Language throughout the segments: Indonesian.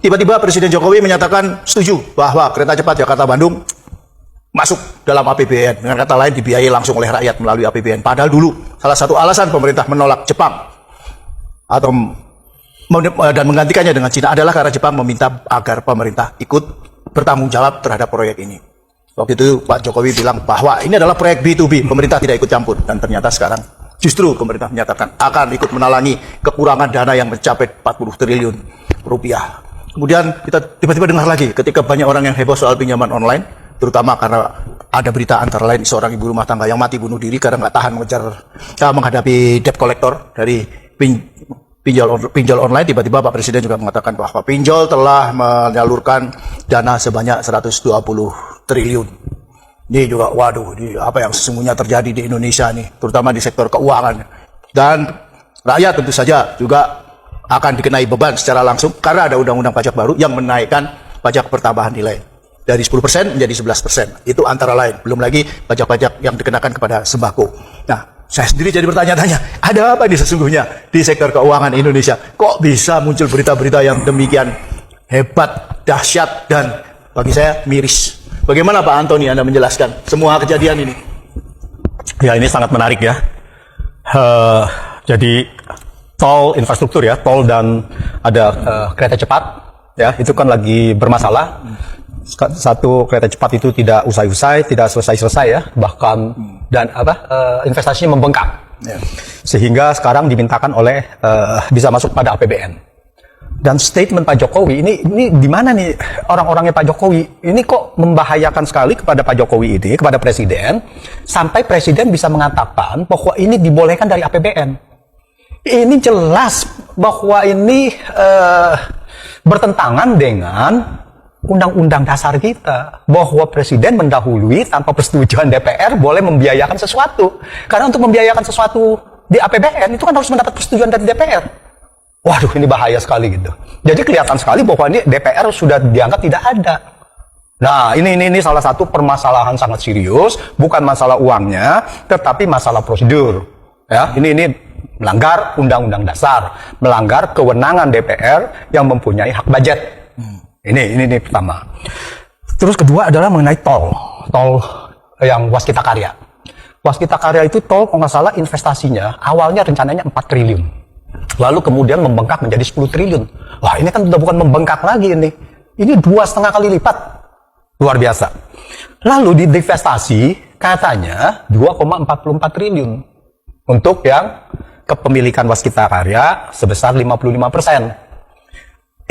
tiba-tiba Presiden Jokowi menyatakan setuju bahwa kereta cepat Jakarta-Bandung masuk dalam APBN. Dengan kata lain dibiayai langsung oleh rakyat melalui APBN. Padahal dulu salah satu alasan pemerintah menolak Jepang atau dan menggantikannya dengan Cina adalah karena Jepang meminta agar pemerintah ikut bertanggung jawab terhadap proyek ini. Waktu itu Pak Jokowi bilang bahwa ini adalah proyek B2B, pemerintah tidak ikut campur. Dan ternyata sekarang justru pemerintah menyatakan akan ikut menalangi kekurangan dana yang mencapai 40 triliun rupiah. Kemudian kita tiba-tiba dengar lagi ketika banyak orang yang heboh soal pinjaman online, terutama karena ada berita antara lain seorang ibu rumah tangga yang mati bunuh diri karena nggak tahan menghadapi debt collector dari pinjol online. Tiba-tiba Pak Presiden juga mengatakan bahwa pinjol telah menyalurkan dana sebanyak 120 triliun. Ini juga, waduh, ini apa yang sesungguhnya terjadi di Indonesia nih, terutama di sektor keuangan. Dan rakyat tentu saja juga akan dikenai beban secara langsung karena ada undang-undang pajak baru yang menaikkan pajak pertambahan nilai dari 10% menjadi 11%. Itu antara lain. Belum lagi pajak-pajak yang dikenakan kepada sembako. Nah, saya sendiri jadi bertanya-tanya, ada apa nih sesungguhnya di sektor keuangan Indonesia? Kok bisa muncul berita-berita yang demikian hebat, dahsyat, dan bagi saya miris? Bagaimana Pak Antoni Anda menjelaskan semua kejadian ini? Ya, ini sangat menarik ya. Jadi tol infrastruktur ya, tol dan ada kereta cepat ya, itu kan lagi bermasalah. Satu kereta cepat itu tidak usai-usai, tidak selesai-selesai ya, bahkan dan investasinya membengkak. Ya. Sehingga sekarang dimintakan oleh bisa masuk pada APBN. Dan statement Pak Jokowi ini di mana nih orang-orangnya Pak Jokowi? Ini kok membahayakan sekali kepada Pak Jokowi ini, kepada Presiden, sampai Presiden bisa mengatakan bahwa ini dibolehkan dari APBN. Ini jelas bahwa ini bertentangan dengan Undang-Undang Dasar kita, bahwa Presiden mendahului tanpa persetujuan DPR boleh membiayakan sesuatu. Karena untuk membiayakan sesuatu di APBN itu kan harus mendapat persetujuan dari DPR. Waduh, ini bahaya sekali gitu. Jadi kelihatan sekali bahwa ini DPR sudah dianggap tidak ada. Nah, ini salah satu permasalahan sangat serius, bukan masalah uangnya, tetapi masalah prosedur. Ya, ini melanggar Undang-Undang Dasar, melanggar kewenangan DPR yang mempunyai hak budget. Ini pertama. Terus kedua adalah mengenai tol yang Waskita Karya. Waskita Karya itu tol, kalau nggak salah investasinya awalnya rencananya 4 triliun. Lalu kemudian membengkak menjadi 10 triliun. Wah, ini kan sudah bukan membengkak lagi ini. Ini 2,5 kali lipat. Luar biasa. Lalu di divestasi katanya 2,44 triliun. Untuk yang kepemilikan Waskita Karya sebesar 55%.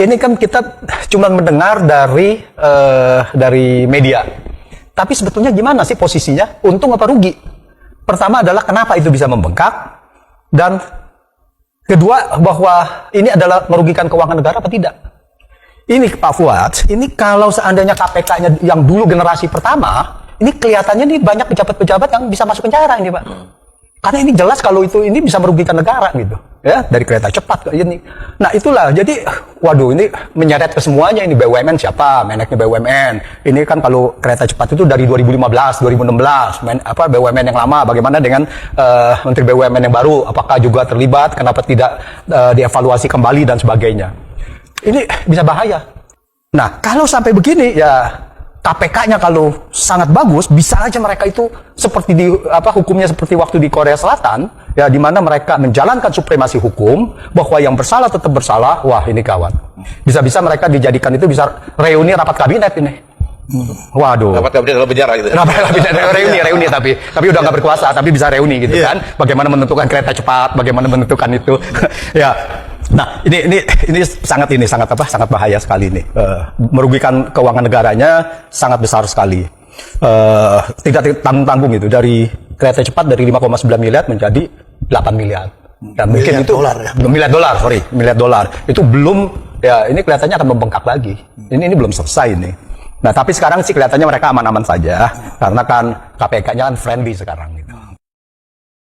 Ini kan kita cuma mendengar dari media. Tapi sebetulnya gimana sih posisinya? Untung apa rugi? Pertama adalah kenapa itu bisa membengkak? Dan kedua, bahwa ini adalah merugikan keuangan negara apa tidak? Ini Pak Fuad, ini kalau seandainya KPK-nya yang dulu generasi pertama, ini kelihatannya nih banyak pejabat-pejabat yang bisa masuk penjara ini Pak. Karena ini jelas kalau ini bisa merugikan negara gitu. Ya, dari kereta cepat ke ini. Nah, itulah. Jadi, waduh, ini menyeret ke semuanya. Ini BUMN siapa? Meneknya BUMN. Ini kan kalau kereta cepat itu dari 2015, 2016. BUMN yang lama. Bagaimana dengan Menteri BUMN yang baru? Apakah juga terlibat? Kenapa tidak dievaluasi kembali dan sebagainya? Ini bisa bahaya. Nah, kalau sampai begini, ya KPK-nya kalau sangat bagus, bisa aja mereka itu seperti hukumnya seperti waktu di Korea Selatan, ya, di mana mereka menjalankan supremasi hukum, bahwa yang bersalah tetap bersalah. Wah, ini kawan. Bisa-bisa mereka dijadikan itu bisa reuni rapat kabinet ini. Waduh. Rapat kabinet dalam penjara gitu. Rapat kabinet reuni tapi udah nggak berkuasa, tapi bisa reuni gitu kan. Bagaimana menentukan kereta cepat, bagaimana menentukan itu. Ya. Nah, ini sangat bahaya sekali ini. Merugikan keuangan negaranya sangat besar sekali. Tidak tanggung-tanggung itu, dari kereta cepat dari 5,9 miliar menjadi 8 miliar. Dan mungkin itu miliar dolar. Itu belum, ya, ini kelihatannya akan membengkak lagi. Ini belum selesai ini. Nah, tapi sekarang sih kelihatannya mereka aman-aman saja karena kan KPK-nya kan friendly sekarang gitu.